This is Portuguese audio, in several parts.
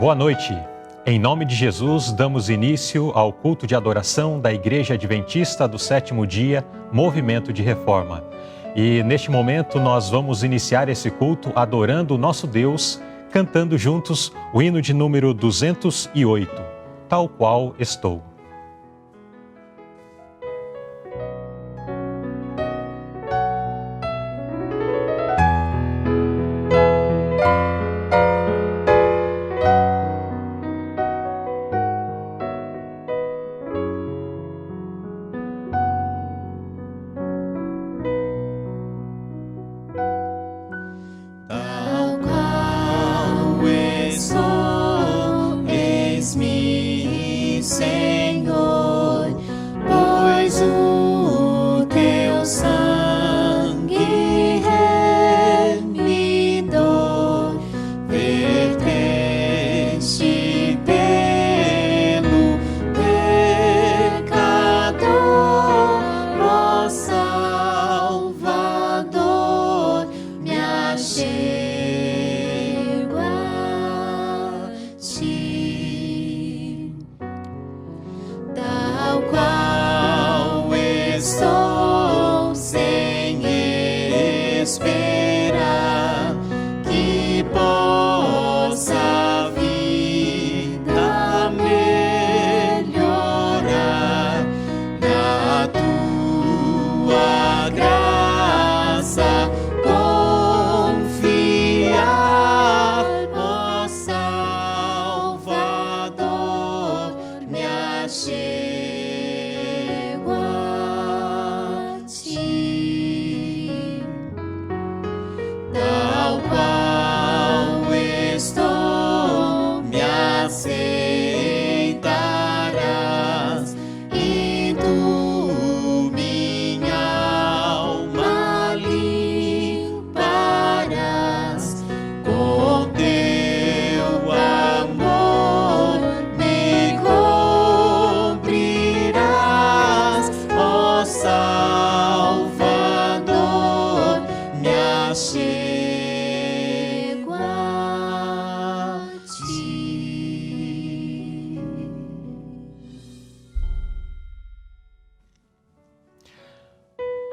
Boa noite. Em nome de Jesus, damos início ao culto de adoração da Igreja Adventista do Sétimo Dia, Movimento de Reforma. E neste momento nós vamos iniciar esse culto adorando o nosso Deus, cantando juntos o hino de número 208, Tal Qual Estou.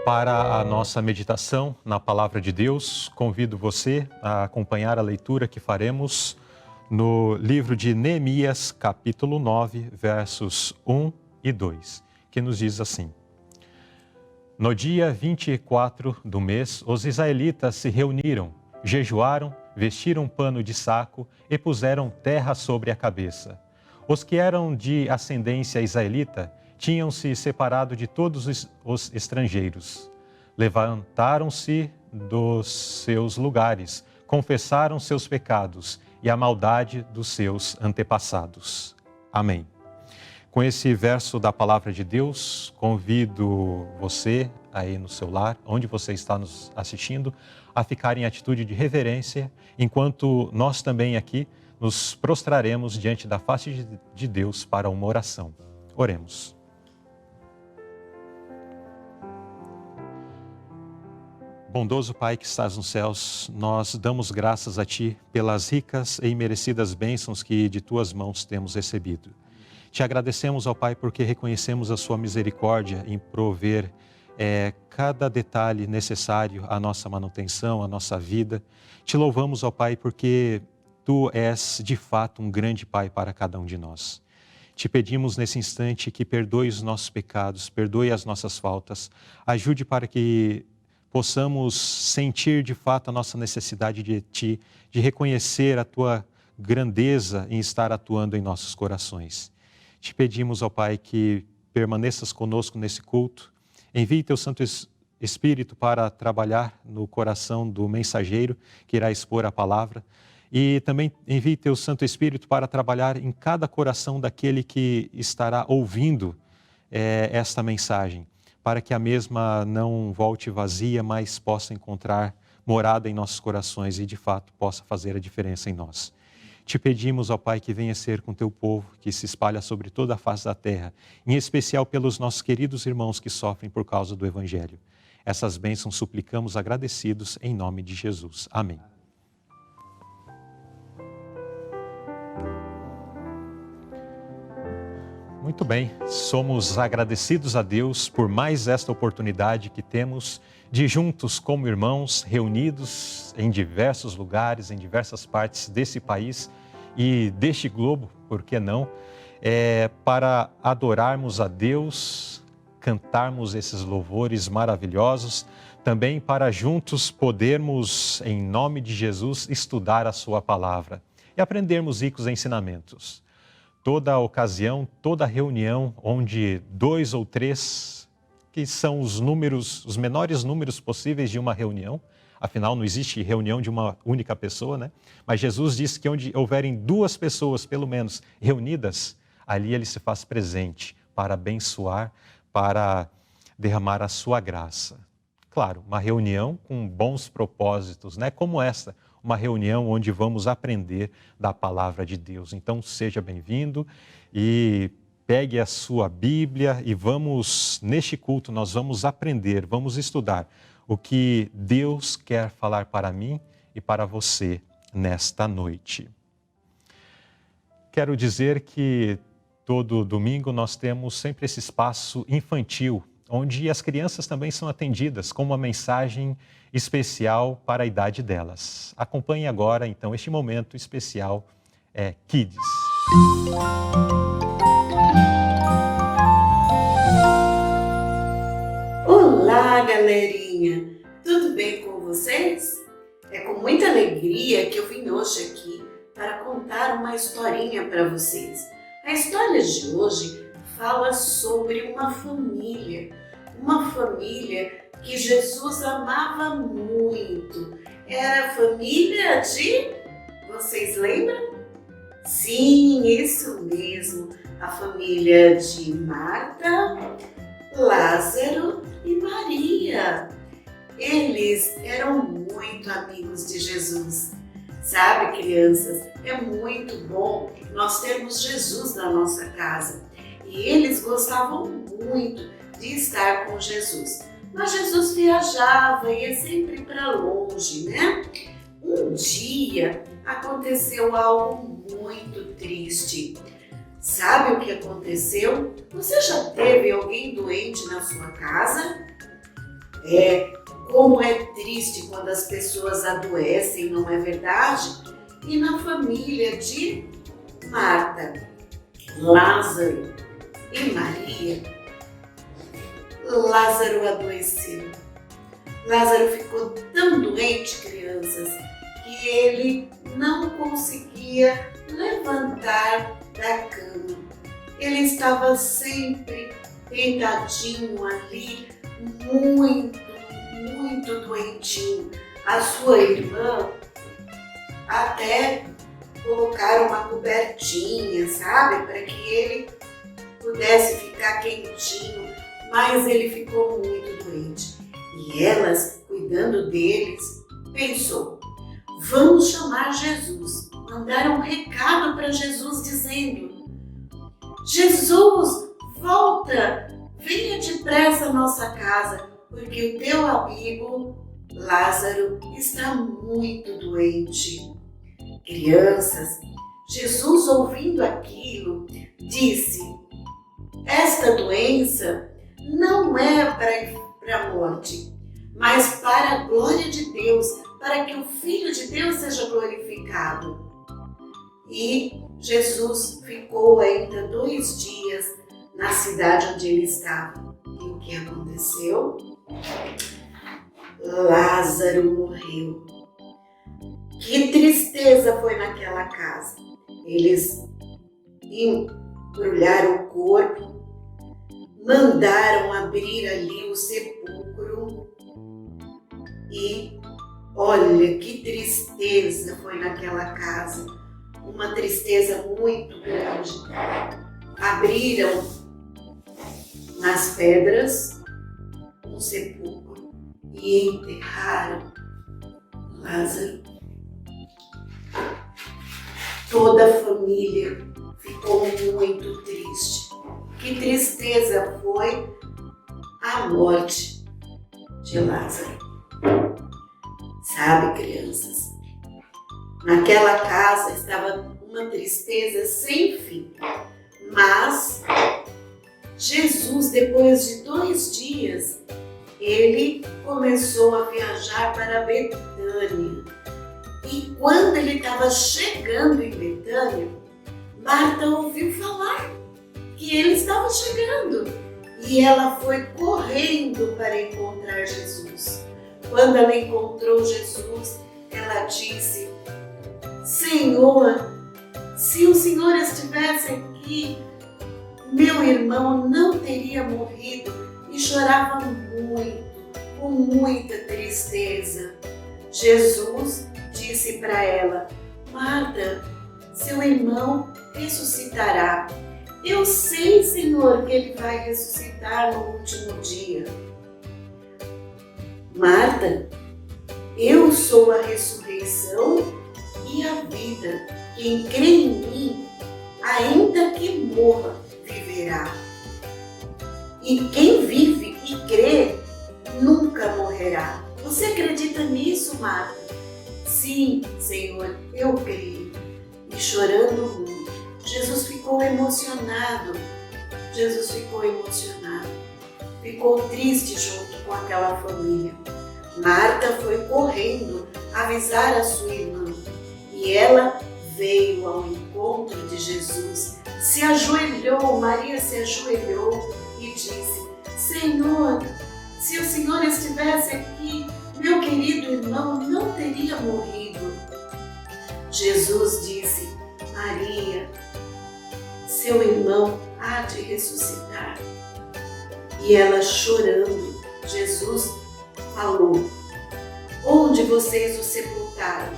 Para a nossa meditação na Palavra de Deus, convido você a acompanhar a leitura que faremos no livro de Neemias, capítulo 9, versos 1 e 2, que nos diz assim: No dia 24 do mês, os israelitas se reuniram, jejuaram, vestiram pano de saco e puseram terra sobre a cabeça. Os que eram de ascendência israelita tinham se separado de todos os estrangeiros. Levantaram-se dos seus lugares, confessaram seus pecados e a maldade dos seus antepassados. Amém. Com esse verso da Palavra de Deus, convido você aí no seu lar, onde você está nos assistindo, a ficar em atitude de reverência, enquanto nós também aqui nos prostraremos diante da face de Deus para uma oração. Oremos. Bondoso Pai que estás nos céus, nós damos graças a Ti pelas ricas e imerecidas bênçãos que de Tuas mãos temos recebido. Te agradecemos, ó Pai, porque reconhecemos a Sua misericórdia em prover cada detalhe necessário à nossa manutenção, à nossa vida. Te louvamos, ó Pai, porque Tu és de fato um grande Pai para cada um de nós. Te pedimos nesse instante que perdoe os nossos pecados, perdoe as nossas faltas, ajude para que possamos sentir de fato a nossa necessidade de Ti, de reconhecer a Tua grandeza em estar atuando em nossos corações. Te pedimos, ó Pai, que permaneças conosco nesse culto, envie Teu Santo Espírito para trabalhar no coração do mensageiro que irá expor a palavra e também envie Teu Santo Espírito para trabalhar em cada coração daquele que estará ouvindo esta mensagem, para que a mesma não volte vazia, mas possa encontrar morada em nossos corações e, de fato, possa fazer a diferença em nós. Te pedimos, ó Pai, que venha ser com Teu povo, que se espalha sobre toda a face da terra, em especial pelos nossos queridos irmãos que sofrem por causa do Evangelho. Essas bênçãos suplicamos agradecidos em nome de Jesus. Amém. Muito bem, somos agradecidos a Deus por mais esta oportunidade que temos de juntos como irmãos, reunidos em diversos lugares, em diversas partes desse país e deste globo, por que não, para adorarmos a Deus, cantarmos esses louvores maravilhosos, também para juntos podermos, em nome de Jesus, estudar a sua palavra e aprendermos ricos ensinamentos. Toda ocasião, toda reunião onde 2 ou 3, que são os números, os menores números possíveis de uma reunião, afinal não existe reunião de uma única pessoa, né? Mas Jesus disse que onde houverem 2 pessoas, pelo menos, reunidas, ali ele se faz presente para abençoar, para derramar a sua graça. Claro, uma reunião com bons propósitos, né? Como esta, uma reunião onde vamos aprender da palavra de Deus. Então, seja bem-vindo e pegue a sua Bíblia e vamos, neste culto, nós vamos aprender, vamos estudar o que Deus quer falar para mim e para você nesta noite. Quero dizer que todo domingo nós temos sempre esse espaço infantil, onde as crianças também são atendidas com uma mensagem especial para a idade delas. Acompanhe agora, então, este momento especial Kids. Olá, galerinha! Tudo bem com vocês? É com muita alegria que eu vim hoje aqui para contar uma historinha para vocês. A história de hoje fala sobre uma família que Jesus amava muito. Era a família de... Vocês lembram? Sim, isso mesmo, a família de Marta, Lázaro e Maria. Eles eram muito amigos de Jesus. Sabe, crianças, é muito bom nós termos Jesus na nossa casa. E eles gostavam muito de estar com Jesus. Mas Jesus viajava, ia sempre para longe, né? Um dia aconteceu algo muito triste. Sabe o que aconteceu? Você já teve alguém doente na sua casa? Como é triste quando as pessoas adoecem, não é verdade? E na família de Marta, Lázaro e Maria, Lázaro adoeceu. Lázaro ficou tão doente, crianças, que ele não conseguia levantar da cama. Ele estava sempre deitadinho ali, muito doentinho. A sua irmã até colocaram uma cobertinha, sabe, para que ele pudesse ficar quentinho, mas ele ficou muito doente. E elas, cuidando deles, pensou, vamos chamar Jesus. Mandaram um recado para Jesus dizendo, Jesus, volta, venha depressa à nossa casa, porque o teu amigo Lázaro está muito doente. Crianças, Jesus, ouvindo aquilo, disse, esta doença não é para a morte, mas para a glória de Deus, para que o Filho de Deus seja glorificado. E Jesus ficou ainda 2 dias na cidade onde ele estava. E o que aconteceu? Lázaro morreu. Que tristeza foi naquela casa. Eles embrulharam o corpo, mandaram abrir ali o sepulcro e olha que tristeza foi naquela casa. Uma tristeza muito grande. Abriram nas pedras um sepulcro e enterraram Lázaro. Toda a família ficou muito triste. Que tristeza foi a morte de Lázaro. Sabe, crianças, naquela casa estava uma tristeza sem fim, mas Jesus, depois de 2 dias, ele começou a viajar para Betânia. E quando ele estava chegando em Betânia, Marta ouviu falar que ele estava chegando. E ela foi correndo para encontrar Jesus. Quando ela encontrou Jesus, ela disse: Senhor, se o Senhor estivesse aqui, meu irmão não teria morrido. E chorava muito, com muita tristeza. Jesus disse para ela: Marta, seu irmão ressuscitará. Eu sei, Senhor, que ele vai ressuscitar no último dia. Marta, eu sou a ressurreição e a vida. Quem crê em mim, ainda que morra, viverá. E quem vive e crê, nunca morrerá. Você acredita nisso, Marta? Sim, Senhor, eu creio. E chorando muito, Jesus ficou emocionado. Ficou triste junto com aquela família. Marta foi correndo avisar a sua irmã. E ela veio ao encontro de Jesus. Se ajoelhou, Maria se ajoelhou e disse: Senhor, se o Senhor estivesse aqui, meu querido irmão não teria morrido. Jesus disse: Maria, seu irmão há de ressuscitar. E ela chorando, Jesus falou: onde vocês o sepultaram?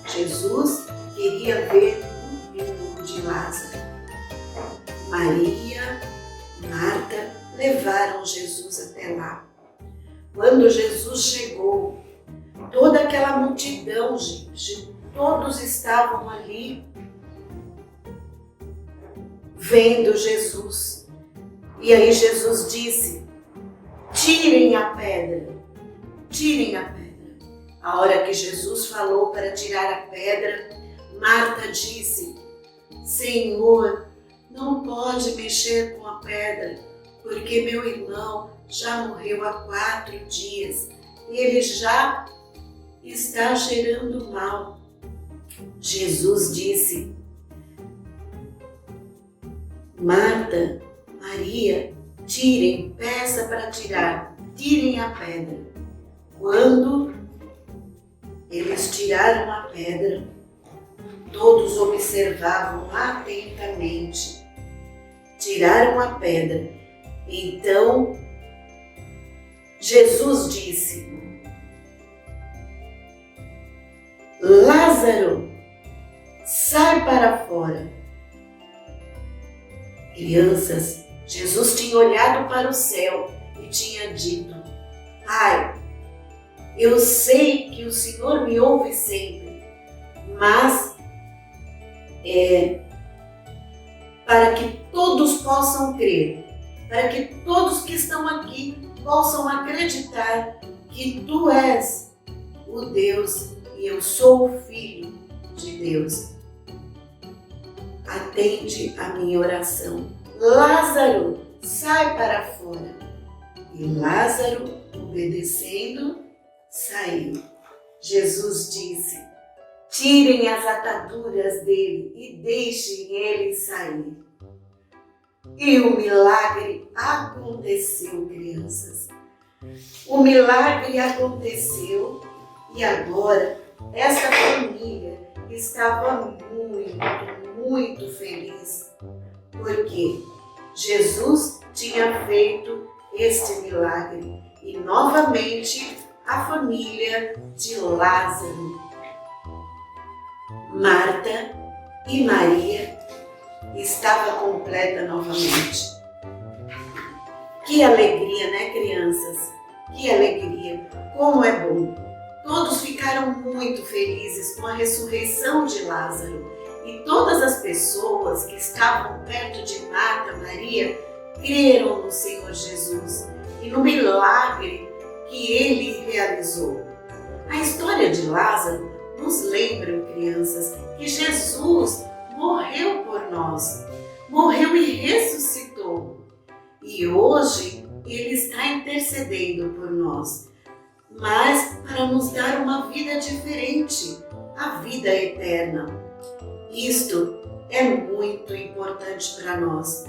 Jesus queria ver o túmulo de Lázaro. Maria, Marta levaram Jesus até lá. Quando Jesus chegou, toda aquela multidão, gente, todos estavam ali vendo Jesus. E aí Jesus disse: tirem a pedra, tirem a pedra. A hora que Jesus falou para tirar a pedra, Marta disse: Senhor, não pode mexer com a pedra, porque meu irmão já morreu há 4 dias e ele já está cheirando mal. Jesus disse: Marta, Maria, tirem, peça para tirar, tirem a pedra. Quando eles tiraram a pedra, todos observavam atentamente. Tiraram a pedra. Então, Jesus disse: Lázaro, sai para fora. Crianças, Jesus tinha olhado para o céu e tinha dito: Pai, eu sei que o Senhor me ouve sempre, mas para que todos possam crer, para que todos que estão aqui possam acreditar que Tu és o Deus e eu sou o Filho de Deus. Atende a minha oração. Lázaro, sai para fora. E Lázaro, obedecendo, saiu. Jesus disse: tirem as ataduras dele e deixem ele sair. E o milagre aconteceu, crianças. O milagre aconteceu e agora essa família estava muito feliz, porque Jesus tinha feito este milagre e novamente a família de Lázaro, Marta e Maria estava completa novamente. Que alegria, né, crianças? Que alegria! Como é bom! Todos ficaram muito felizes com a ressurreição de Lázaro e todas as pessoas que estavam perto de Marta, Maria, creram no Senhor Jesus e no milagre que ele realizou. A história de Lázaro nos lembra, crianças, que Jesus morreu por nós, morreu e ressuscitou. E hoje Ele está intercedendo por nós, mas para nos dar uma vida diferente, a vida eterna. Isto é muito importante para nós.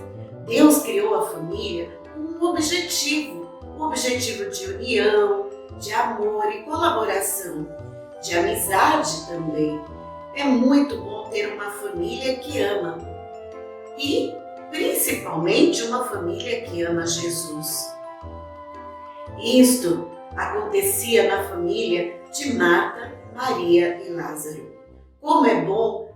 Deus criou a família com um objetivo, o objetivo de união, de amor e colaboração, de amizade também. É muito bom ter uma família que ama e, principalmente, uma família que ama Jesus. Isto acontecia na família de Marta, Maria e Lázaro. Como é bom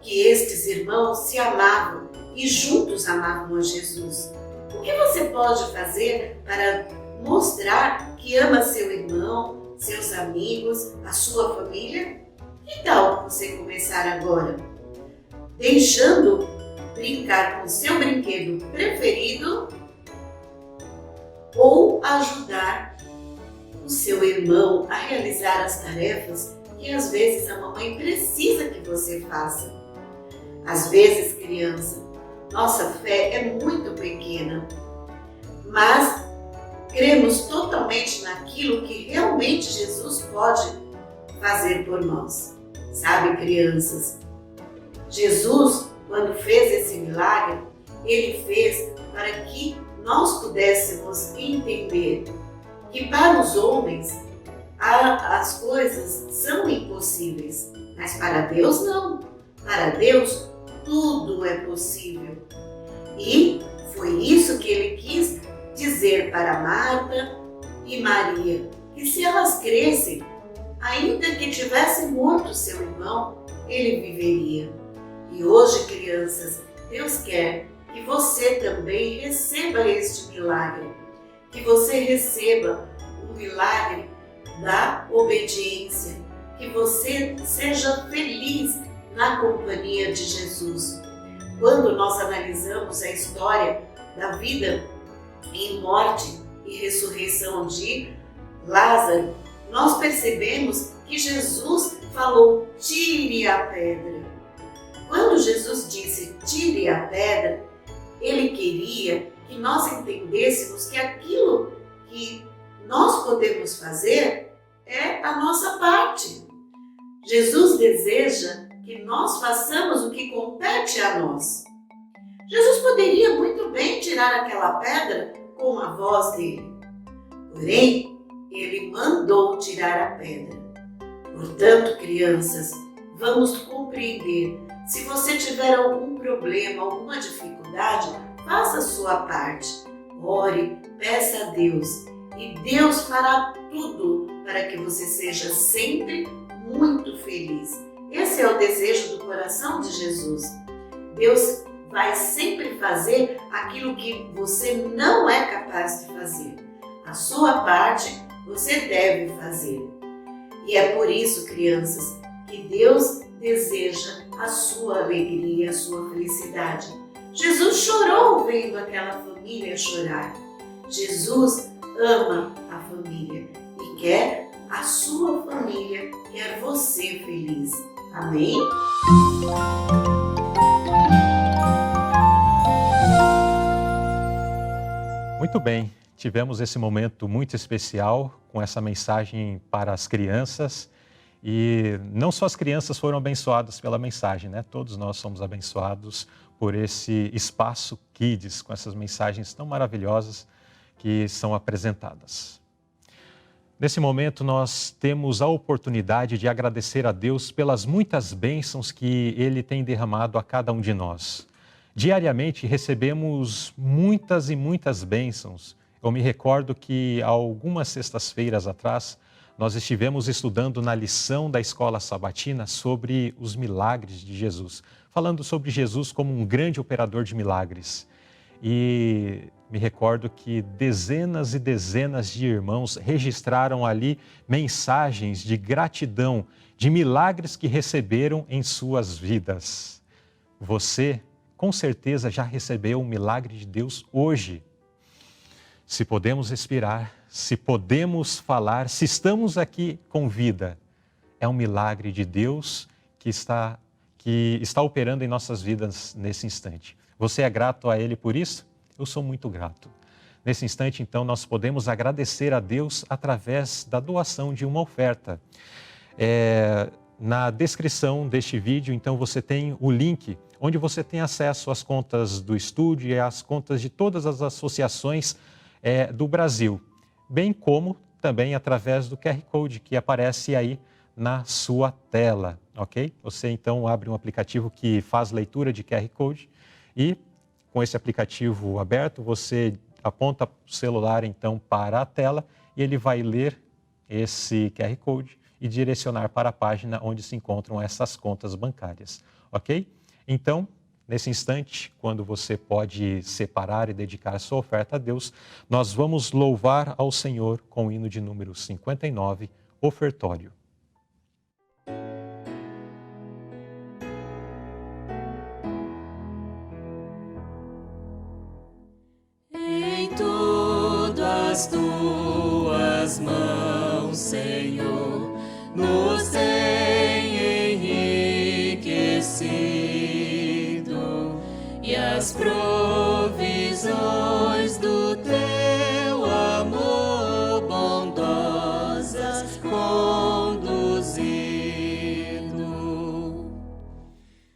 que estes irmãos se amavam e juntos amavam a Jesus. O que você pode fazer para mostrar que ama seu irmão, seus amigos, a sua família? Que tal você começar agora? Deixando brincar com seu brinquedo preferido ou ajudar o seu irmão a realizar as tarefas que às vezes a mamãe precisa que você faça. Às vezes, criança, nossa fé é muito pequena, mas cremos totalmente naquilo que realmente Jesus pode fazer por nós. Sabe, crianças, Jesus, quando fez esse milagre, Ele fez para que nós pudéssemos entender que para os homens as coisas são impossíveis, mas para Deus não. Para Deus tudo é possível. E foi isso que Ele quis dizer para Marta e Maria, que se elas crescem, ainda que tivesse morto seu irmão, ele viveria. E hoje, crianças, Deus quer que você também receba este milagre, que você receba o milagre da obediência, que você seja feliz na companhia de Jesus. Quando nós analisamos a história da vida e morte e ressurreição de Lázaro, nós percebemos que Jesus falou: tire a pedra. Quando Jesus disse tire a pedra, Ele queria que nós entendêssemos que aquilo que nós podemos fazer é a nossa parte. Jesus deseja que nós façamos o que compete a nós. Jesus poderia muito bem tirar aquela pedra com a voz dele. Porém, Ele mandou tirar a pedra. Portanto, crianças, vamos compreender. Se você tiver algum problema, alguma dificuldade, faça a sua parte. Ore, peça a Deus. E Deus fará tudo para que você seja sempre muito feliz. Esse é o desejo do coração de Jesus. Deus vai sempre fazer aquilo que você não é capaz de fazer. A sua parte você deve fazer. E é por isso, crianças, que Deus deseja a sua alegria, a sua felicidade. Jesus chorou vendo aquela família chorar. Jesus ama a família e quer a sua família, quer você feliz. Amém? Muito bem, tivemos esse momento muito especial com essa mensagem para as crianças. E não só as crianças foram abençoadas pela mensagem, né? Todos nós somos abençoados por esse espaço Kids, com essas mensagens tão maravilhosas que são apresentadas. Nesse momento, nós temos a oportunidade de agradecer a Deus pelas muitas bênçãos que Ele tem derramado a cada um de nós. Diariamente recebemos muitas e muitas bênçãos. Eu me recordo que há algumas sextas-feiras atrás, nós estivemos estudando na lição da Escola Sabatina sobre os milagres de Jesus, falando sobre Jesus como um grande operador de milagres. E me recordo que dezenas e dezenas de irmãos registraram ali mensagens de gratidão, de milagres que receberam em suas vidas. Você, com certeza, já recebeu um milagre de Deus hoje. Se podemos respirar, se podemos falar, se estamos aqui com vida, é um milagre de Deus que está operando em nossas vidas nesse instante. Você é grato a Ele por isso? Eu sou muito grato. Nesse instante, então, nós podemos agradecer a Deus através da doação de uma oferta. Na descrição deste vídeo, então, você tem o link onde você tem acesso às contas do estúdio e às contas de todas as associações do Brasil, bem como também através do QR Code que aparece aí na sua tela, ok? Você então abre um aplicativo que faz leitura de QR Code e com esse aplicativo aberto você aponta o celular então para a tela e ele vai ler esse QR Code e direcionar para a página onde se encontram essas contas bancárias, ok? Então, nesse instante, quando você pode separar e dedicar a sua oferta a Deus, nós vamos louvar ao Senhor com o hino de número 59, Ofertório. Em tudo as tuas mãos, Senhor, nos tem enriquecido e as provisões do teu amor bondosas conduzido.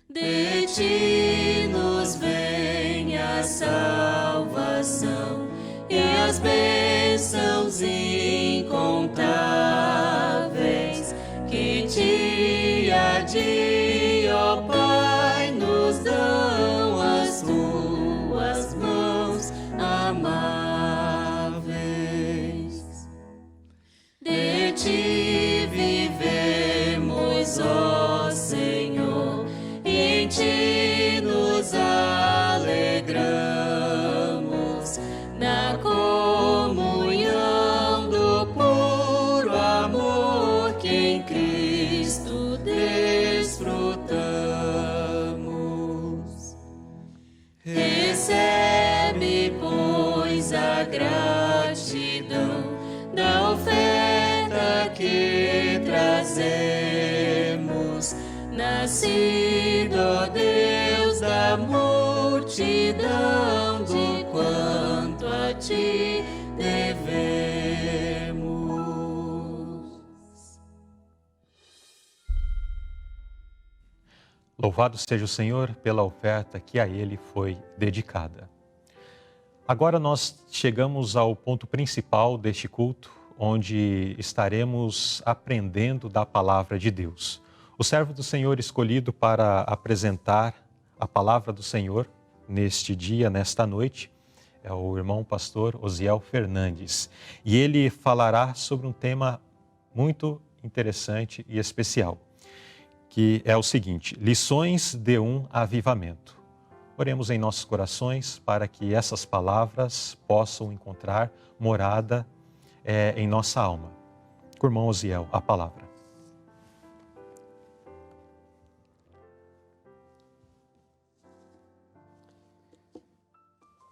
De ti nos vem a salvação e as bênçãos incontáveis que dia a dia, ó Pai, nos dão as tuas mãos amáveis. De ti vivemos, ó Senhor, e em ti nos alegramos na comunhão do puro amor que em Cristo desfrutamos. Recebe, pois, a gratidão da oferta que trazemos, nascido, ó Deus, da multidão de quanto a ti devemos. Louvado seja o Senhor pela oferta que a Ele foi dedicada. Agora nós chegamos ao ponto principal deste culto, onde estaremos aprendendo da palavra de Deus. O servo do Senhor escolhido para apresentar a palavra do Senhor neste dia, nesta noite, é o irmão pastor Osiel Fernandes. E ele falará sobre um tema muito interessante e especial, que é o seguinte: lições de um avivamento. Oremos em nossos corações para que essas palavras possam encontrar morada em nossa alma. Com o irmão Osiel, a palavra.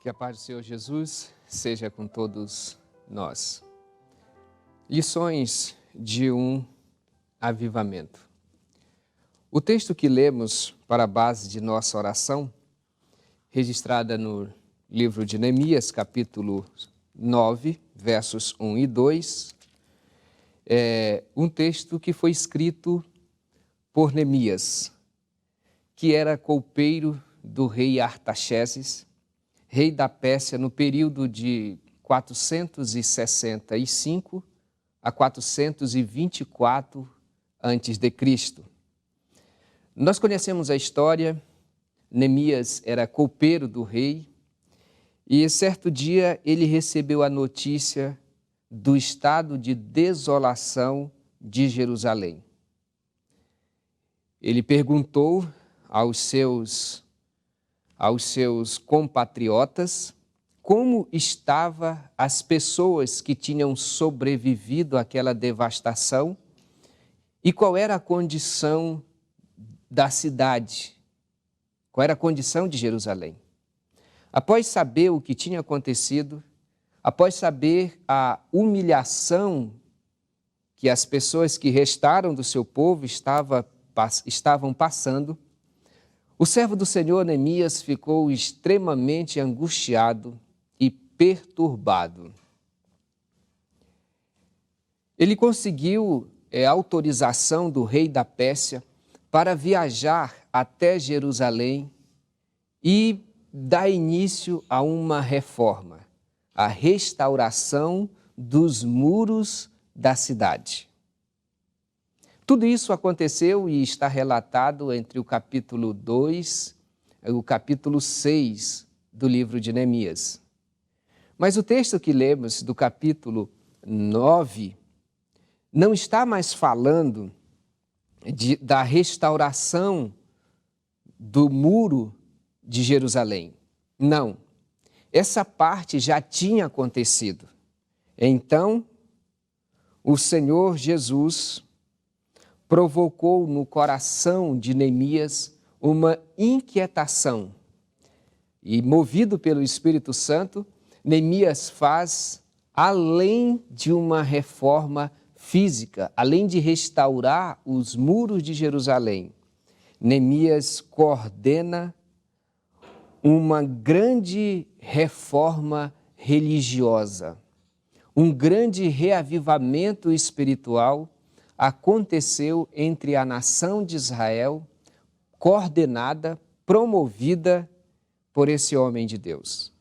Que a paz do Senhor Jesus seja com todos nós. Lições de um avivamento. O texto que lemos para a base de nossa oração, registrada no livro de Neemias, capítulo 9, versos 1 e 2, é um texto que foi escrito por Neemias, que era copeiro do rei Artaxerxes, rei da Pérsia, no período de 465 a 424 a.C. Nós conhecemos a história. Neemias era copeiro do rei e certo dia ele recebeu a notícia do estado de desolação de Jerusalém. Ele perguntou aos seus compatriotas como estavam as pessoas que tinham sobrevivido àquela devastação e qual era a condição da cidade, qual era a condição de Jerusalém. Após saber o que tinha acontecido, após saber a humilhação que as pessoas que restaram do seu povo estavam passando, O servo do Senhor, Neemias, ficou extremamente angustiado e perturbado. Ele conseguiu autorização do rei da Pérsia para viajar até Jerusalém e dar início a uma reforma, a restauração dos muros da cidade. Tudo isso aconteceu e está relatado entre o capítulo 2 e o capítulo 6 do livro de Neemias. Mas o texto que lemos do capítulo 9 não está mais falando da restauração do muro de Jerusalém. Não, essa parte já tinha acontecido. Então, o Senhor Jesus provocou no coração de Neemias uma inquietação. E, movido pelo Espírito Santo, Neemias faz, além de uma reforma física, além de restaurar os muros de Jerusalém, Neemias coordena uma grande reforma religiosa, um grande reavivamento espiritual aconteceu entre a nação de Israel, coordenada, promovida por esse homem de Deus.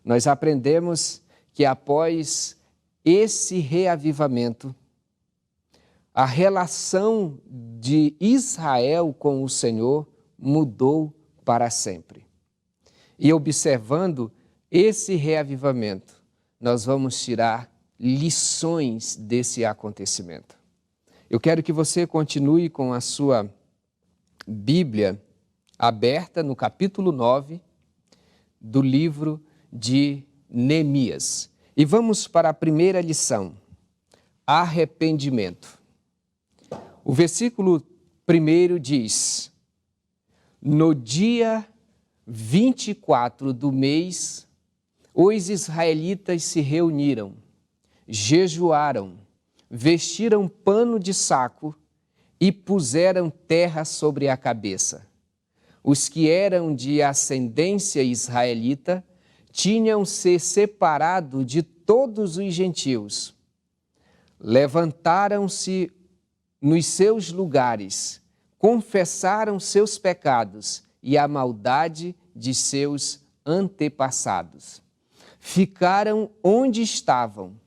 Nós aprendemos que após esse reavivamento, a relação de Israel com o Senhor mudou para sempre. E observando esse reavivamento, nós vamos tirar lições desse acontecimento. Eu quero que você continue com a sua Bíblia aberta no capítulo 9 do livro de Neemias. E vamos para a primeira lição, arrependimento. O versículo 1 diz: no dia 24 do mês, os israelitas se reuniram, jejuaram, vestiram pano de saco e puseram terra sobre a cabeça. Os que eram de ascendência israelita tinham se separado de todos os gentios. Levantaram-se nos seus lugares, confessaram seus pecados e a maldade de seus antepassados. Ficaram onde estavam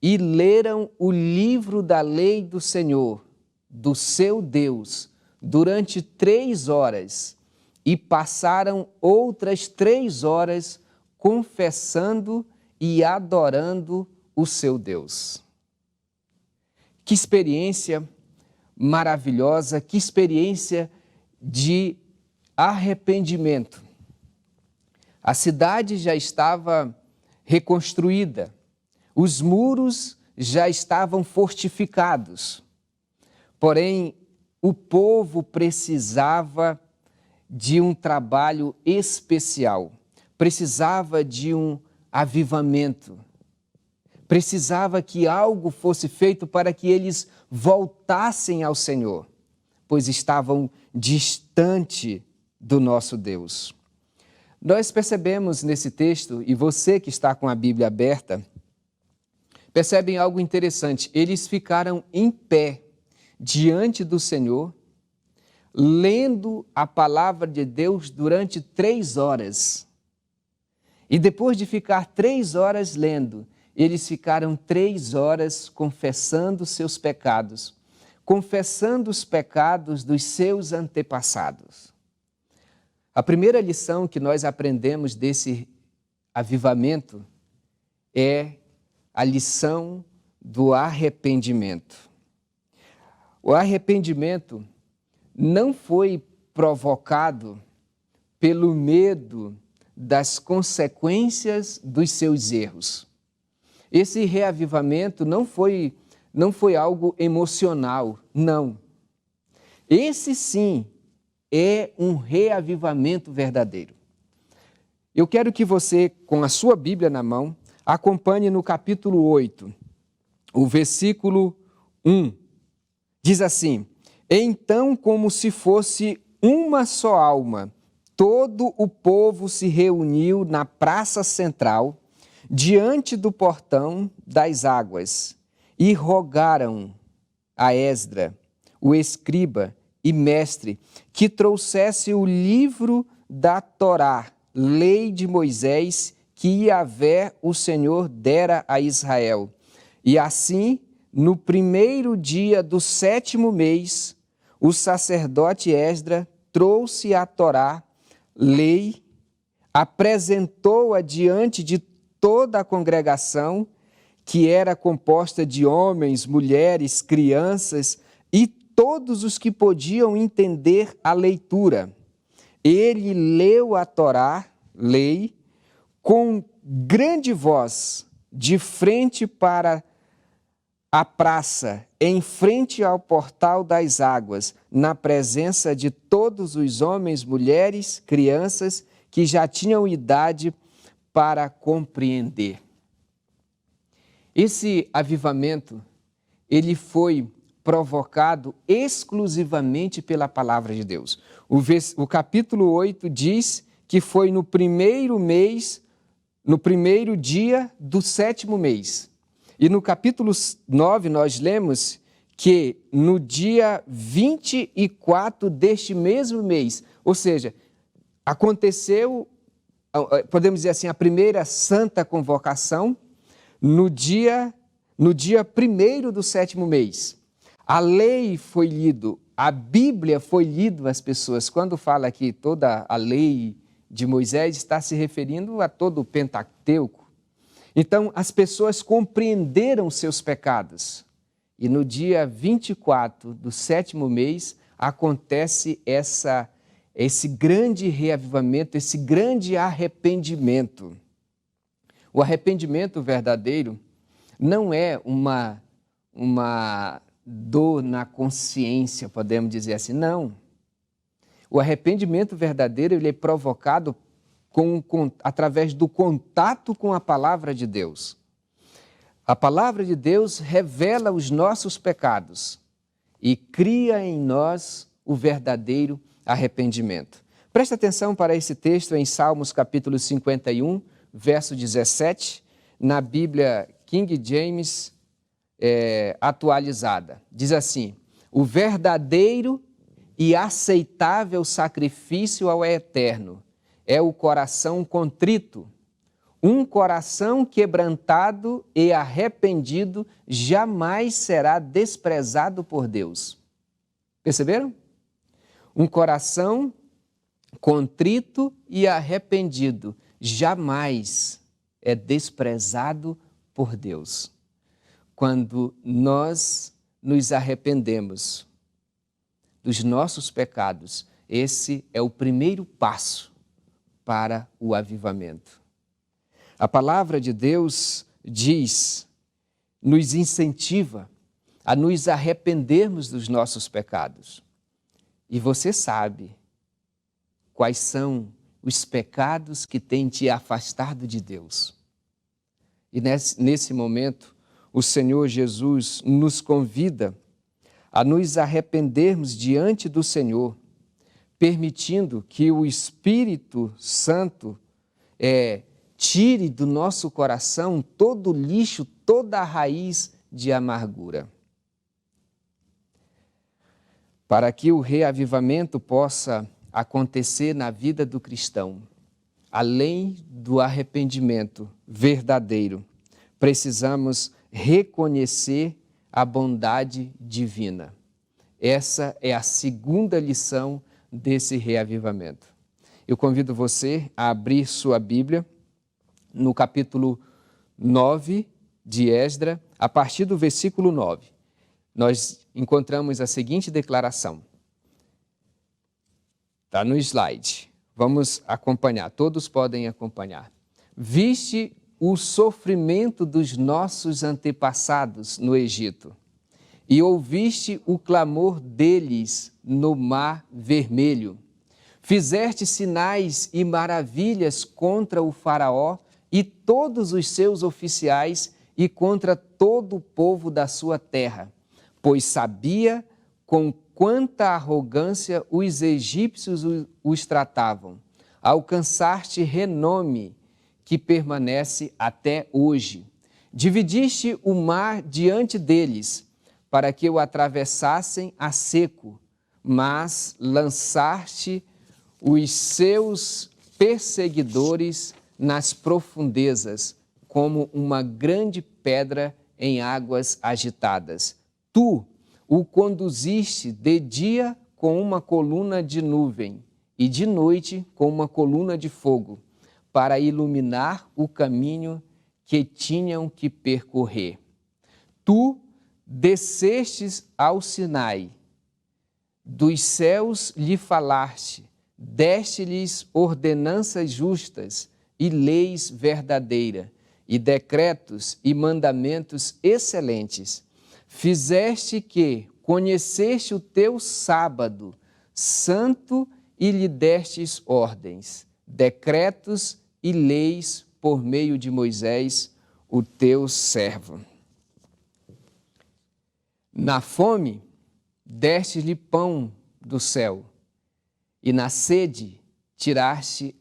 e leram o livro da lei do Senhor, do seu Deus, durante 3 horas, e passaram outras 3 horas confessando e adorando o seu Deus. Que experiência maravilhosa, que experiência de arrependimento. A cidade já estava reconstruída, os muros já estavam fortificados, porém o povo precisava de um trabalho especial, precisava de um avivamento, precisava que algo fosse feito para que eles voltassem ao Senhor, pois estavam distante do nosso Deus. Nós percebemos nesse texto, e você que está com a Bíblia aberta, percebem algo interessante. Eles ficaram em pé diante do Senhor, lendo a palavra de Deus durante 3 horas. E depois de ficar 3 horas lendo, eles ficaram 3 horas confessando seus pecados, confessando os pecados dos seus antepassados. A primeira lição que nós aprendemos desse avivamento é a lição do arrependimento. O arrependimento não foi provocado pelo medo das consequências dos seus erros. Esse reavivamento não foi algo emocional, não. Esse sim é um reavivamento verdadeiro. Eu quero que você, com a sua Bíblia na mão, acompanhe no capítulo 8, o versículo 1. Diz assim: então, como se fosse uma só alma, todo o povo se reuniu na praça central, diante do portão das águas, e rogaram a Esdra, o escriba e mestre, que trouxesse o livro da Torá, lei de Moisés, que Yahvé, o Senhor, dera a Israel. E assim, no primeiro dia do 7º mês, o sacerdote Esdra trouxe a Torá, lei, apresentou-a diante de toda a congregação, que era composta de homens, mulheres, crianças e todos os que podiam entender a leitura. Ele leu a Torá, lei, com grande voz, de frente para a praça, em frente ao portal das águas, na presença de todos os homens, mulheres, crianças que já tinham idade para compreender. Esse avivamento, ele foi provocado exclusivamente pela palavra de Deus. O capítulo 8 diz que foi no primeiro mês, no primeiro dia do 7º mês. E no capítulo 9 nós lemos que no dia 24 deste mesmo mês, ou seja, aconteceu, podemos dizer assim, a primeira santa convocação no dia 1º do 7º mês. A lei foi lido, a Bíblia foi lido às pessoas. Quando fala aqui toda a lei de Moisés, está se referindo a todo o Pentateuco. Então, as pessoas compreenderam seus pecados. E no dia 24 do 7º mês, acontece esse grande reavivamento, esse grande arrependimento. O arrependimento verdadeiro não é uma dor na consciência, podemos dizer assim, não. O arrependimento verdadeiro ele é provocado através do contato com a palavra de Deus. A palavra de Deus revela os nossos pecados e cria em nós o verdadeiro arrependimento. Preste atenção para esse texto em Salmos capítulo 51, verso 17, na Bíblia King James atualizada. Diz assim: o verdadeiro e aceitável sacrifício ao Eterno é o coração contrito. Um coração quebrantado e arrependido jamais será desprezado por Deus. Perceberam? Um coração contrito e arrependido jamais é desprezado por Deus. Quando nós nos arrependemos dos nossos pecados, esse é o primeiro passo para o avivamento. A palavra de Deus nos incentiva a nos arrependermos dos nossos pecados. E você sabe quais são os pecados que têm te afastado de Deus. E nesse momento, o Senhor Jesus nos convida a nos arrependermos diante do Senhor, permitindo que o Espírito Santo tire do nosso coração todo o lixo, toda a raiz de amargura. Para que o reavivamento possa acontecer na vida do cristão, além do arrependimento verdadeiro, precisamos reconhecer a bondade divina. Essa é a segunda lição desse reavivamento. Eu convido você a abrir sua Bíblia no capítulo 9 de Esdra, a partir do versículo 9. Nós encontramos a seguinte declaração. Está no slide. Vamos acompanhar, todos podem acompanhar. Viste o sofrimento dos nossos antepassados no Egito, e ouviste o clamor deles no Mar Vermelho. Fizeste sinais e maravilhas contra o faraó e todos os seus oficiais e contra todo o povo da sua terra, pois sabia com quanta arrogância os egípcios os tratavam. Alcançaste renome que permanece até hoje. Dividiste o mar diante deles, para que o atravessassem a seco, mas lançaste os seus perseguidores nas profundezas, como uma grande pedra em águas agitadas. Tu o conduziste de dia com uma coluna de nuvem e de noite com uma coluna de fogo, para iluminar o caminho que tinham que percorrer. Tu descestes ao Sinai, dos céus lhe falaste, deste-lhes ordenanças justas e leis verdadeiras, e decretos e mandamentos excelentes. Fizeste que conheceste o teu sábado santo e lhe destes ordens, decretos e leis por meio de Moisés, o teu servo. Na fome, deste-lhe pão do céu, e na sede tiraste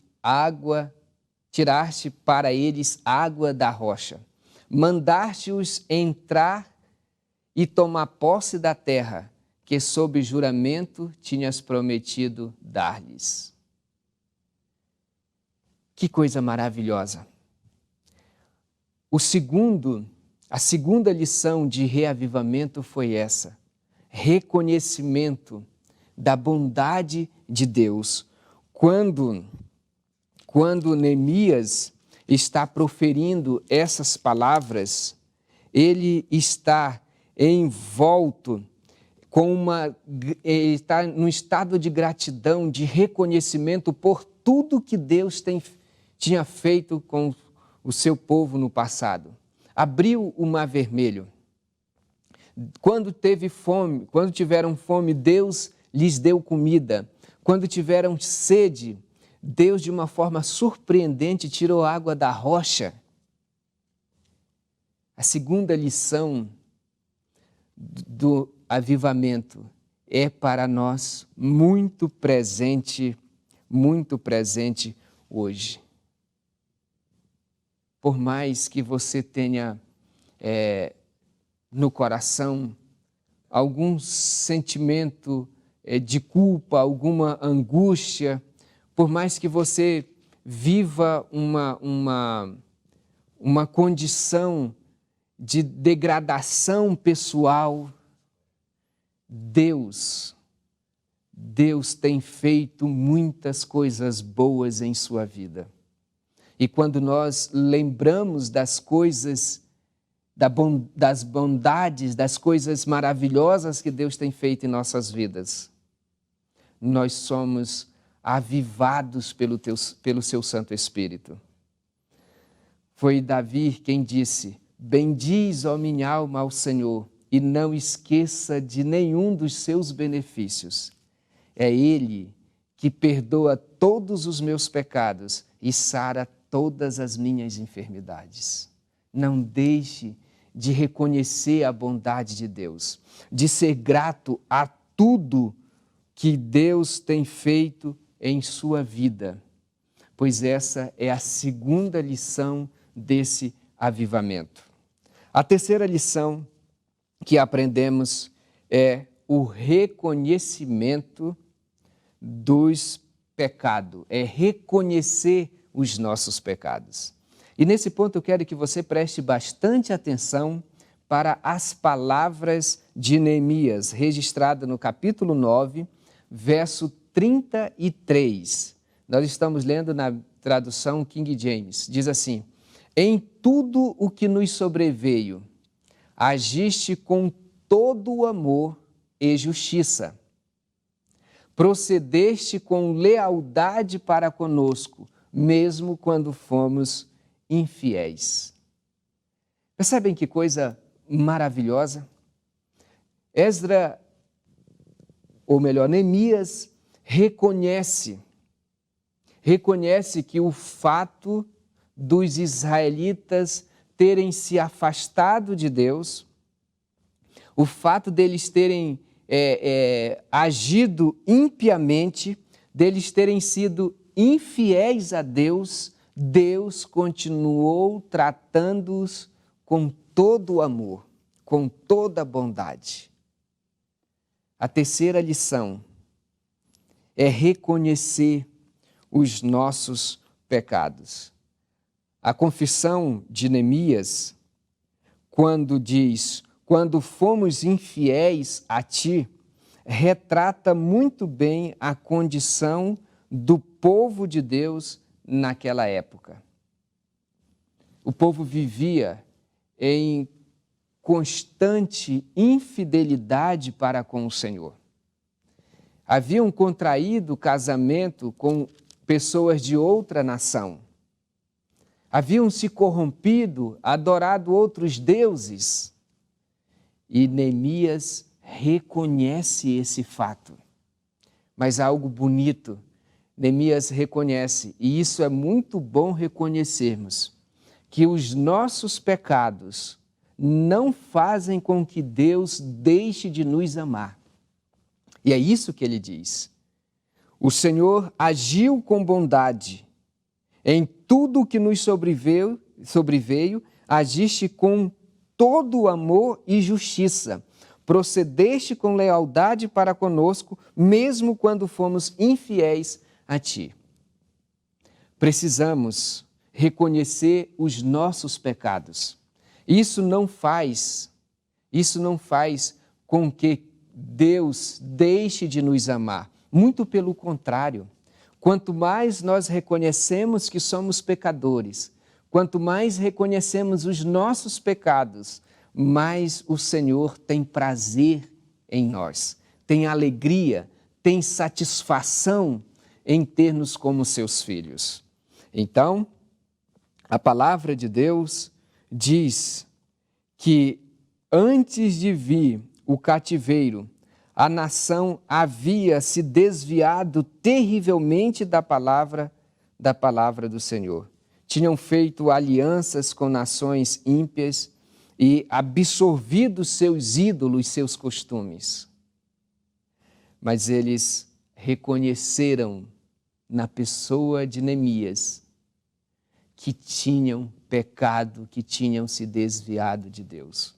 para eles água da rocha. Mandaste-os entrar e tomar posse da terra, que sob juramento tinhas prometido dar-lhes. Que coisa maravilhosa! A segunda lição de reavivamento foi essa: reconhecimento da bondade de Deus. Quando Neemias está proferindo essas palavras, ele está envolto ele está num estado de gratidão, de reconhecimento por tudo que Deus tinha feito com o seu povo no passado. Abriu o Mar Vermelho. Quando tiveram fome, Deus lhes deu comida. Quando tiveram sede, Deus, de uma forma surpreendente, tirou água da rocha. A segunda lição do avivamento é para nós muito presente hoje. Por mais que você tenha no coração algum sentimento de culpa, alguma angústia, por mais que você viva uma condição de degradação pessoal, Deus tem feito muitas coisas boas em sua vida. E quando nós lembramos das coisas, das bondades, das coisas maravilhosas que Deus tem feito em nossas vidas, nós somos avivados pelo seu Santo Espírito. Foi Davi quem disse: bendiz, ó minha alma, ao Senhor, e não esqueça de nenhum dos seus benefícios. É Ele que perdoa todos os meus pecados e sara todas as minhas enfermidades. Não deixe de reconhecer a bondade de Deus, de ser grato a tudo que Deus tem feito em sua vida, pois essa é a segunda lição desse avivamento. A terceira lição que aprendemos é o reconhecimento dos pecados, é reconhecer os nossos pecados. E nesse ponto eu quero que você preste bastante atenção para as palavras de Neemias, registrada no capítulo 9, verso 33. Nós estamos lendo na tradução King James. Diz assim: em tudo o que nos sobreveio, agiste com todo o amor e justiça. Procedeste com lealdade para conosco, mesmo quando fomos infiéis. Percebem que coisa maravilhosa? Neemias reconhece que o fato dos israelitas terem se afastado de Deus, o fato deles terem agido impiamente, deles terem sido infiéis a Deus, Deus continuou tratando-os com todo o amor, com toda a bondade. A terceira lição é reconhecer os nossos pecados. A confissão de Neemias, quando diz, quando fomos infiéis a ti, retrata muito bem a condição do povo de Deus naquela época. O povo vivia em constante infidelidade para com o Senhor. Haviam contraído casamento com pessoas de outra nação. Haviam se corrompido, adorado outros deuses. E Neemias reconhece esse fato. Mas há algo bonito. Neemias reconhece, e isso é muito bom reconhecermos, que os nossos pecados não fazem com que Deus deixe de nos amar. E é isso que ele diz. O Senhor agiu com bondade. Em tudo o que nos sobreveio, agiste com todo o amor e justiça. Procedeste com lealdade para conosco, mesmo quando fomos infiéis a ti. Precisamos reconhecer os nossos pecados. Isso não faz com que Deus deixe de nos amar. Muito pelo contrário. Quanto mais nós reconhecemos que somos pecadores, quanto mais reconhecemos os nossos pecados, mais o Senhor tem prazer em nós, tem alegria, tem satisfação em ter-nos como seus filhos. Então, a palavra de Deus diz que antes de vir o cativeiro, a nação havia se desviado terrivelmente da palavra do Senhor. Tinham feito alianças com nações ímpias e absorvido seus ídolos, seus costumes. Mas eles reconheceram na pessoa de Neemias que tinham pecado, que tinham se desviado de Deus.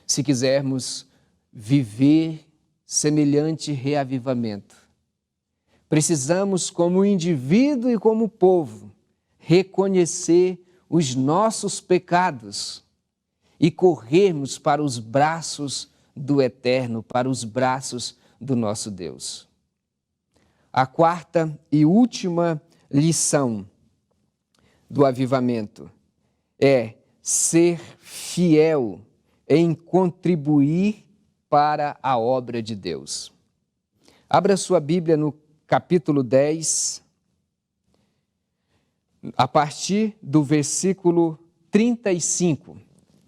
Se quisermos viver semelhante reavivamento, precisamos, como indivíduo e como povo, reconhecer os nossos pecados e corrermos para os braços do Eterno, para os braços do nosso Deus. A quarta e última lição do avivamento é ser fiel em contribuir para a obra de Deus. Abra sua Bíblia no capítulo 10, a partir do versículo 35.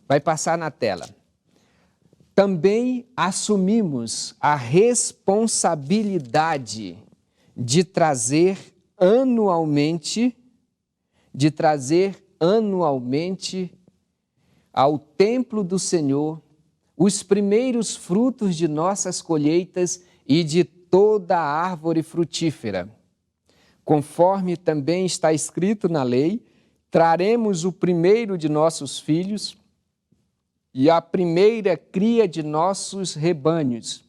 Vai passar na tela. Também assumimos a responsabilidade de trazer anualmente ao templo do Senhor os primeiros frutos de nossas colheitas e de toda a árvore frutífera. Conforme também está escrito na lei, traremos o primeiro de nossos filhos e a primeira cria de nossos rebanhos,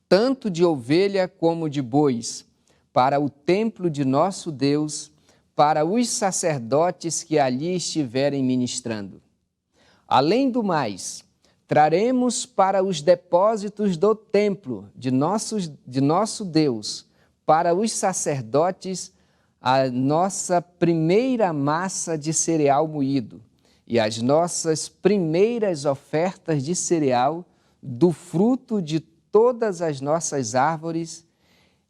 tanto de ovelha como de bois, para o templo de nosso Deus, para os sacerdotes que ali estiverem ministrando. Além do mais, traremos para os depósitos do templo de nosso Deus, para os sacerdotes, a nossa primeira massa de cereal moído e as nossas primeiras ofertas de cereal do fruto de todas as nossas árvores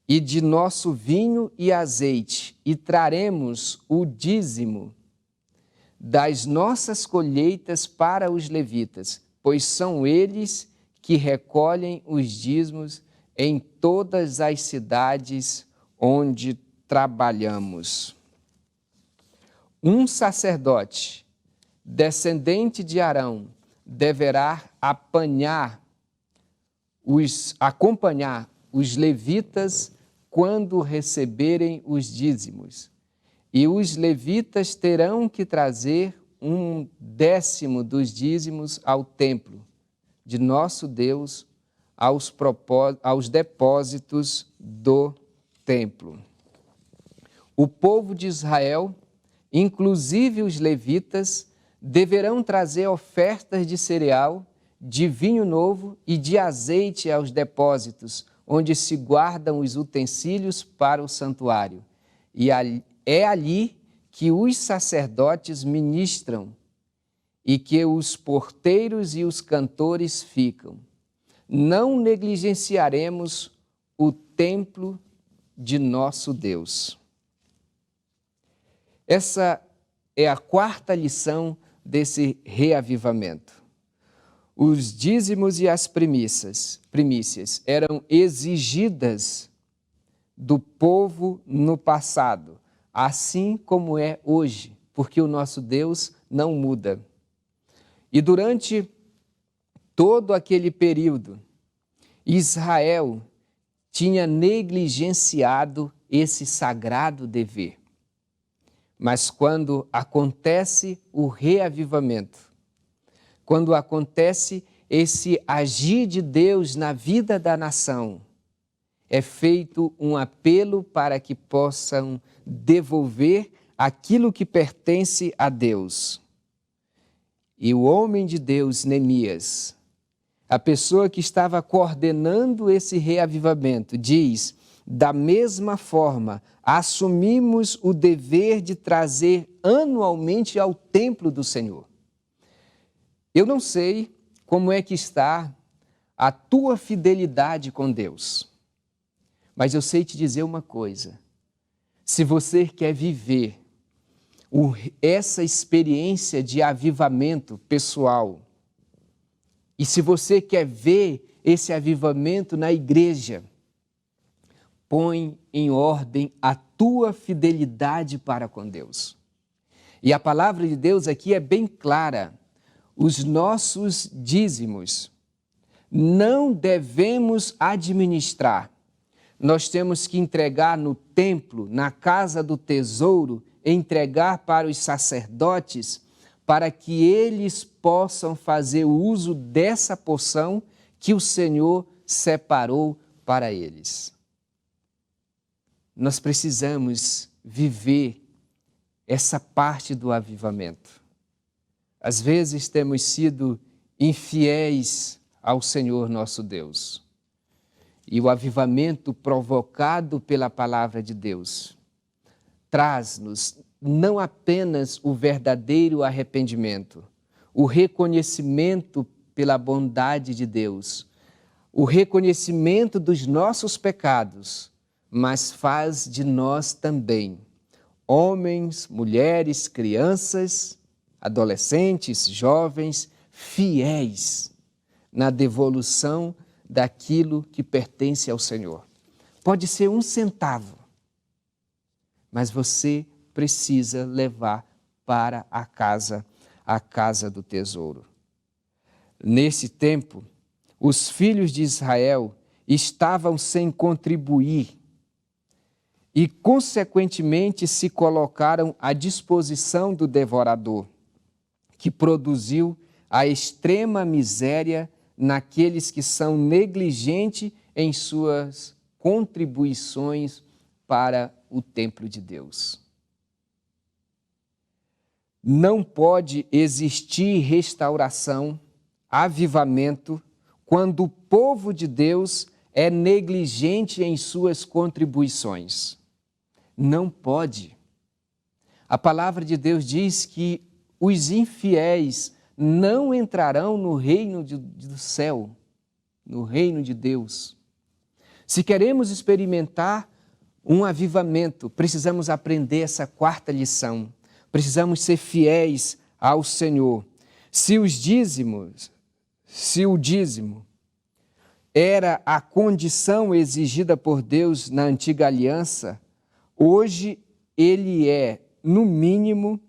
e de nosso vinho e azeite, e traremos o dízimo das nossas colheitas para os levitas, pois são eles que recolhem os dízimos em todas as cidades onde trabalhamos. Um sacerdote, descendente de Arão, deverá apanhar acompanhar os levitas quando receberem os dízimos. E os levitas terão que trazer 1/10 dos dízimos ao templo de nosso Deus, aos depósitos do templo. O povo de Israel, inclusive os levitas, deverão trazer ofertas de cereal, de vinho novo e de azeite aos depósitos, onde se guardam os utensílios para o santuário. E é ali que os sacerdotes ministram e que os porteiros e os cantores ficam. Não negligenciaremos o templo de nosso Deus. Essa é a 4ª lição desse reavivamento. Os dízimos e as primícias eram exigidas do povo no passado, assim como é hoje, porque o nosso Deus não muda. E durante todo aquele período, Israel tinha negligenciado esse sagrado dever. Mas quando acontece o reavivamento, quando acontece esse agir de Deus na vida da nação, é feito um apelo para que possam devolver aquilo que pertence a Deus. E o homem de Deus, Neemias, a pessoa que estava coordenando esse reavivamento, diz: da mesma forma, assumimos o dever de trazer anualmente ao templo do Senhor. Eu não sei como é que está a tua fidelidade com Deus, mas eu sei te dizer uma coisa: se você quer viver essa experiência de avivamento pessoal, e se você quer ver esse avivamento na igreja, põe em ordem a tua fidelidade para com Deus. E a palavra de Deus aqui é bem clara: os nossos dízimos não devemos administrar. Nós temos que entregar no templo, na casa do tesouro, entregar para os sacerdotes, para que eles possam fazer uso dessa porção que o Senhor separou para eles. Nós precisamos viver essa parte do avivamento. Às vezes temos sido infiéis ao Senhor nosso Deus. E o avivamento provocado pela palavra de Deus traz-nos não apenas o verdadeiro arrependimento, o reconhecimento pela bondade de Deus, o reconhecimento dos nossos pecados, mas faz de nós também homens, mulheres, crianças, adolescentes, jovens, fiéis na devolução daquilo que pertence ao Senhor. Pode ser 1 centavo, mas você precisa levar para a casa do tesouro. Nesse tempo, os filhos de Israel estavam sem contribuir e, consequentemente, se colocaram à disposição do devorador, que produziu a extrema miséria naqueles que são negligentes em suas contribuições para o templo de Deus. Não pode existir restauração, avivamento, quando o povo de Deus é negligente em suas contribuições. Não pode. A palavra de Deus diz que os infiéis não entrarão no reino do céu, no reino de Deus. Se queremos experimentar um avivamento, precisamos aprender essa 4ª lição. Precisamos ser fiéis ao Senhor. Se o dízimo era a condição exigida por Deus na antiga aliança, hoje ele é, no mínimo,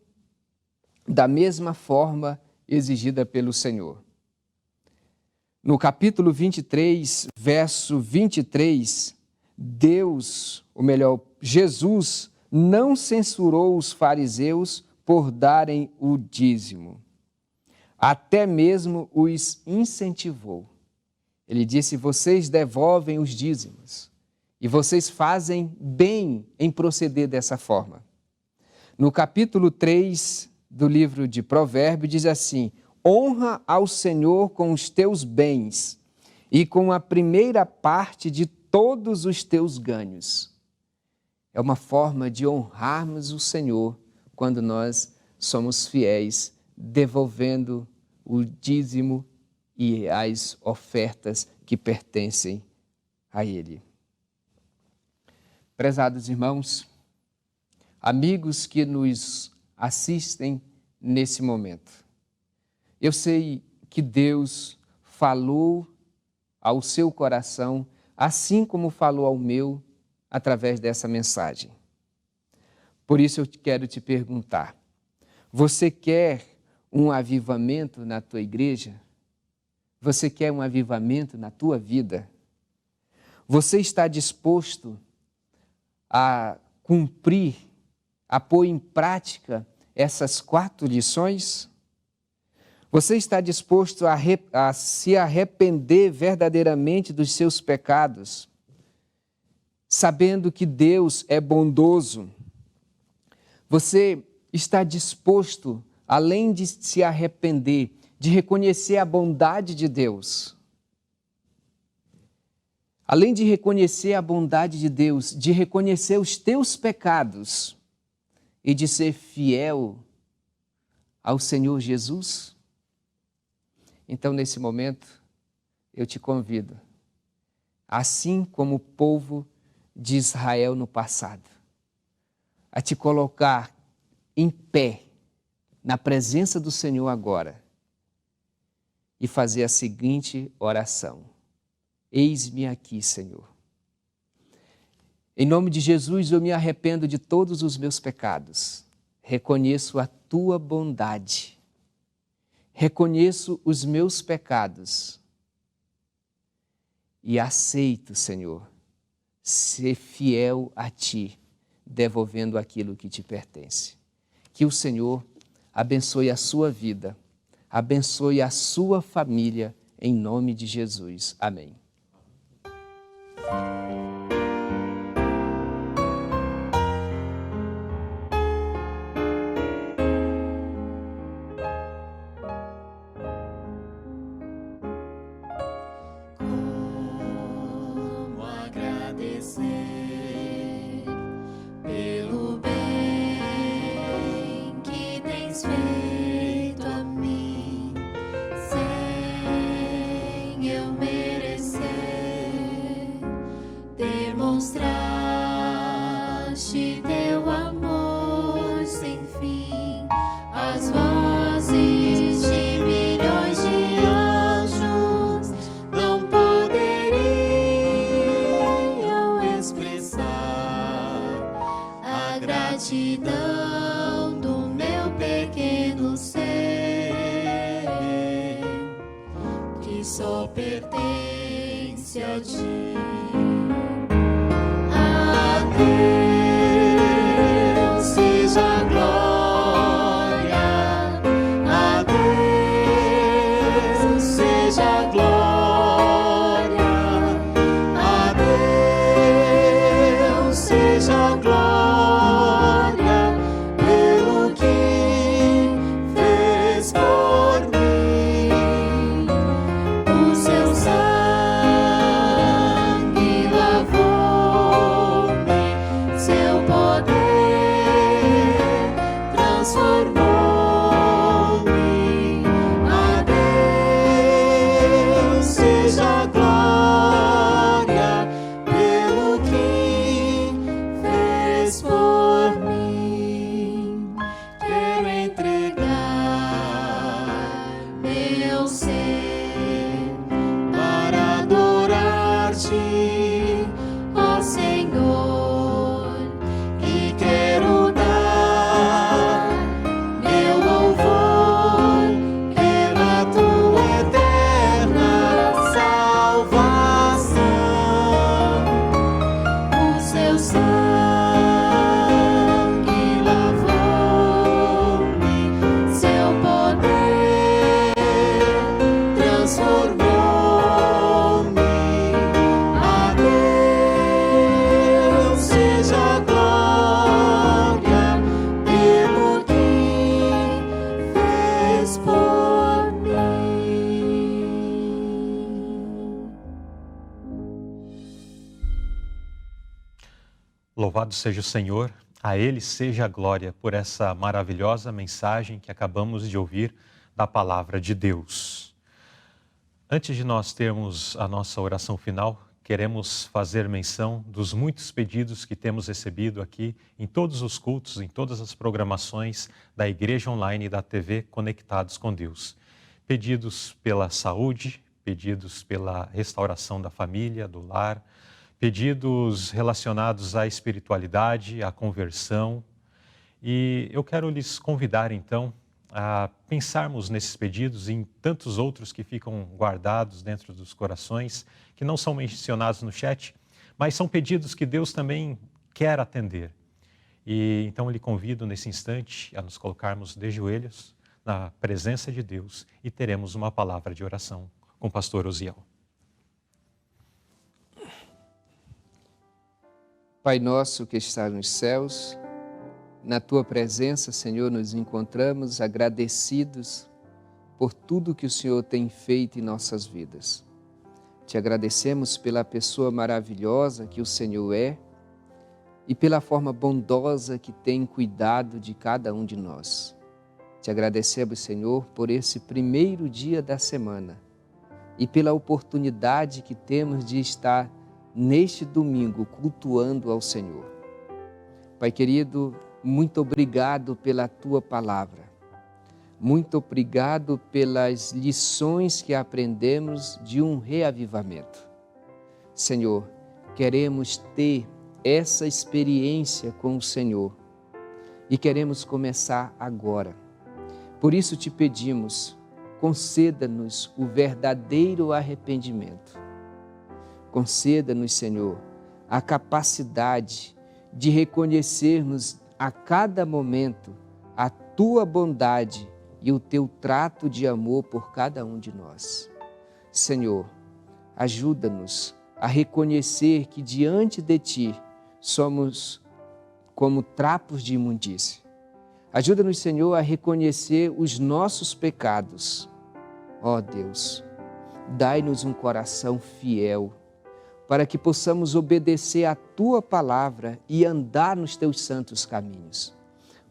da mesma forma exigida pelo Senhor. No capítulo 23, verso 23, Jesus não censurou os fariseus por darem o dízimo. Até mesmo os incentivou. Ele disse: vocês devolvem os dízimos e vocês fazem bem em proceder dessa forma. No capítulo 3 do livro de Provérbios diz assim: honra ao Senhor com os teus bens e com a primeira parte de todos os teus ganhos. É uma forma de honrarmos o Senhor quando nós somos fiéis, devolvendo o dízimo e as ofertas que pertencem a Ele. Prezados irmãos, amigos que nos assistem nesse momento, eu sei que Deus falou ao seu coração, assim como falou ao meu, através dessa mensagem. Por isso eu quero te perguntar, você quer um avivamento na tua igreja? Você quer um avivamento na tua vida? Você está disposto a cumprir, a pôr em prática essas 4 lições? Você está disposto a se arrepender verdadeiramente dos seus pecados, sabendo que Deus é bondoso? Você está disposto, além de se arrepender, de reconhecer a bondade de Deus? Além de reconhecer a bondade de Deus, de reconhecer os teus pecados e de ser fiel ao Senhor Jesus? Então, nesse momento, eu te convido, assim como o povo de Israel no passado, a te colocar em pé, na presença do Senhor agora, e fazer a seguinte oração: eis-me aqui, Senhor. Em nome de Jesus, eu me arrependo de todos os meus pecados, reconheço a tua bondade, reconheço os meus pecados e aceito, Senhor, ser fiel a ti, devolvendo aquilo que te pertence. Que o Senhor abençoe a sua vida, abençoe a sua família, em nome de Jesus. Amém. Como agradecer pelo bem que tens feito a mim, sem eu merecer. Demonstraste teu amor sem fim, as vozes de milhões de anjos não poderiam expressar a gratidão do meu pequeno ser, que só pertence a ti. A Deus seja a glória, a Deus seja a glória, a Deus seja a glória, pelo que fez por mim. O seu sangue Louvado seja o Senhor, a Ele seja a glória por essa maravilhosa mensagem que acabamos de ouvir da Palavra de Deus. Antes de nós termos a nossa oração final, queremos fazer menção dos muitos pedidos que temos recebido aqui em todos os cultos, em todas as programações da Igreja Online e da TV Conectados com Deus. Pedidos pela saúde, pedidos pela restauração da família, do lar, pedidos relacionados à espiritualidade, à conversão. E eu quero lhes convidar, então, a pensarmos nesses pedidos e em tantos outros que ficam guardados dentro dos corações, que não são mencionados no chat, mas são pedidos que Deus também quer atender. E então eu lhe convido nesse instante a nos colocarmos de joelhos na presença de Deus e teremos uma palavra de oração com o pastor Osiel. Pai nosso que está nos céus, na Tua presença, Senhor, nos encontramos agradecidos por tudo que o Senhor tem feito em nossas vidas. Te agradecemos pela pessoa maravilhosa que o Senhor é e pela forma bondosa que tem cuidado de cada um de nós. Te agradecemos, Senhor, por esse primeiro dia da semana e pela oportunidade que temos de estar neste domingo cultuando ao Senhor. Pai querido, muito obrigado pela Tua palavra. Muito obrigado pelas lições que aprendemos de um reavivamento. Senhor, queremos ter essa experiência com o Senhor e queremos começar agora. Por isso te pedimos, conceda-nos o verdadeiro arrependimento. Conceda-nos, Senhor, a capacidade de reconhecermos a cada momento a Tua bondade e o Teu trato de amor por cada um de nós. Senhor, ajuda-nos a reconhecer que diante de Ti somos como trapos de imundície. Ajuda-nos, Senhor, a reconhecer os nossos pecados. Ó Deus, dai-nos um coração fiel, para que possamos obedecer à Tua palavra e andar nos Teus santos caminhos.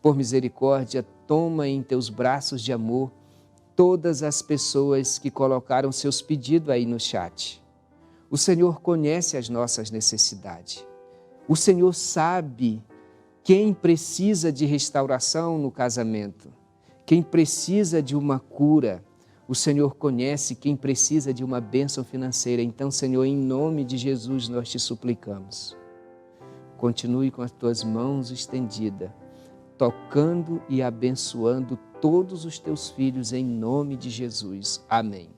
Por misericórdia, toma em Teus braços de amor todas as pessoas que colocaram seus pedidos aí no chat. O Senhor conhece as nossas necessidades. O Senhor sabe quem precisa de restauração no casamento, quem precisa de uma cura. O Senhor conhece quem precisa de uma bênção financeira. Então, Senhor, em nome de Jesus, nós te suplicamos. Continue com as tuas mãos estendidas, tocando e abençoando todos os teus filhos, em nome de Jesus. Amém.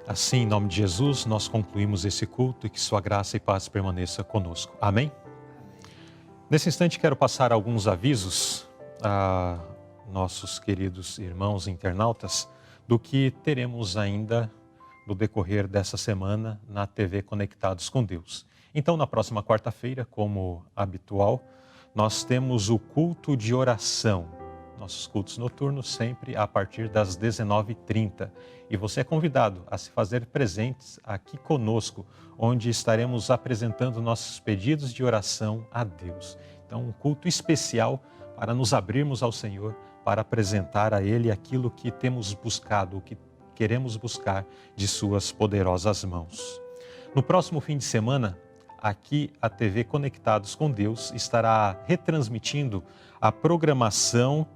Assim, em nome de Jesus, nós concluímos esse culto e que sua graça e paz permaneça conosco. Amém? Nesse instante, quero passar alguns avisos a nossos queridos irmãos internautas do que teremos ainda no decorrer dessa semana na TV Conectados com Deus. Então, na próxima quarta-feira, como habitual, nós temos o culto de oração. Nossos cultos noturnos sempre a partir das 19h30. E você é convidado a se fazer presentes aqui conosco, onde estaremos apresentando nossos pedidos de oração a Deus. Então, um culto especial para nos abrirmos ao Senhor, para apresentar a Ele aquilo que temos buscado, o que queremos buscar de Suas poderosas mãos. No próximo fim de semana, aqui a TV Conectados com Deus estará retransmitindo a programação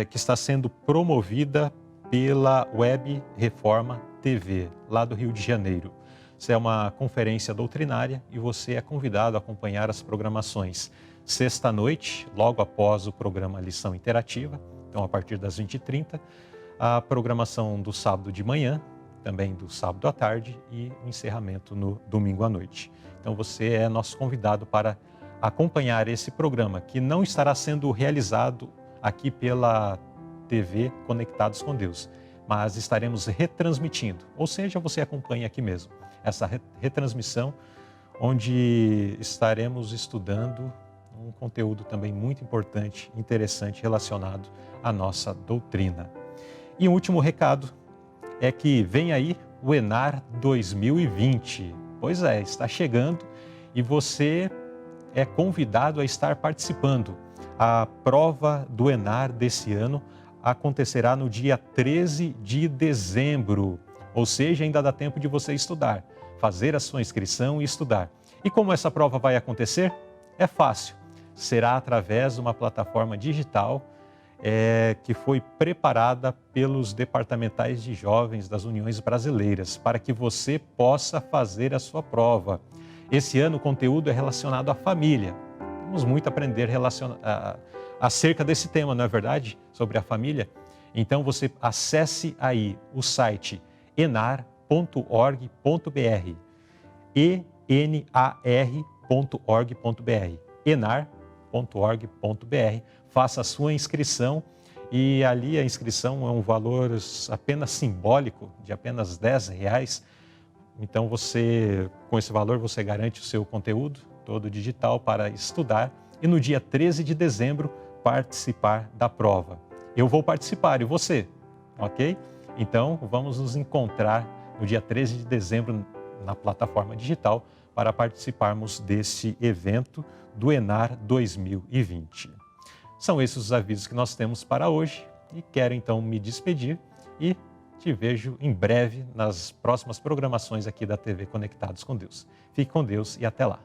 que está sendo promovida pela Web Reforma TV, lá do Rio de Janeiro. Isso é uma conferência doutrinária e você é convidado a acompanhar as programações sexta-noite, logo após o programa Lição Interativa, então a partir das 20h30, a programação do sábado de manhã, também do sábado à tarde e o encerramento no domingo à noite. Então você é nosso convidado para acompanhar esse programa, que não estará sendo realizado aqui pela TV Conectados com Deus, mas estaremos retransmitindo, ou seja, você acompanha aqui mesmo, essa retransmissão, onde estaremos estudando um conteúdo também muito importante, interessante, relacionado à nossa doutrina. E um último recado é que vem aí o Enar 2020. Pois é, está chegando e você é convidado a estar participando. A prova do Enar desse ano acontecerá no dia 13 de dezembro, ou seja, ainda dá tempo de você estudar, fazer a sua inscrição e estudar. E como essa prova vai acontecer? É fácil. Será através de uma plataforma digital que foi preparada pelos departamentais de jovens das Uniões Brasileiras, para que você possa fazer a sua prova. Esse ano o conteúdo é relacionado à família. Temos muito a aprender acerca desse tema, não é verdade? Sobre a família. Então você acesse aí o site enar.org.br, enar.org.br, enar.org.br. Faça a sua inscrição e ali a inscrição é um valor apenas simbólico, de apenas R$10. Então com esse valor você garante o seu conteúdo todo digital para estudar e no dia 13 de dezembro participar da prova. Eu vou participar e você, ok? Então vamos nos encontrar no dia 13 de dezembro na plataforma digital para participarmos desse evento do Enar 2020. São esses os avisos que nós temos para hoje e quero então me despedir e te vejo em breve nas próximas programações aqui da TV Conectados com Deus. Fique com Deus e até lá.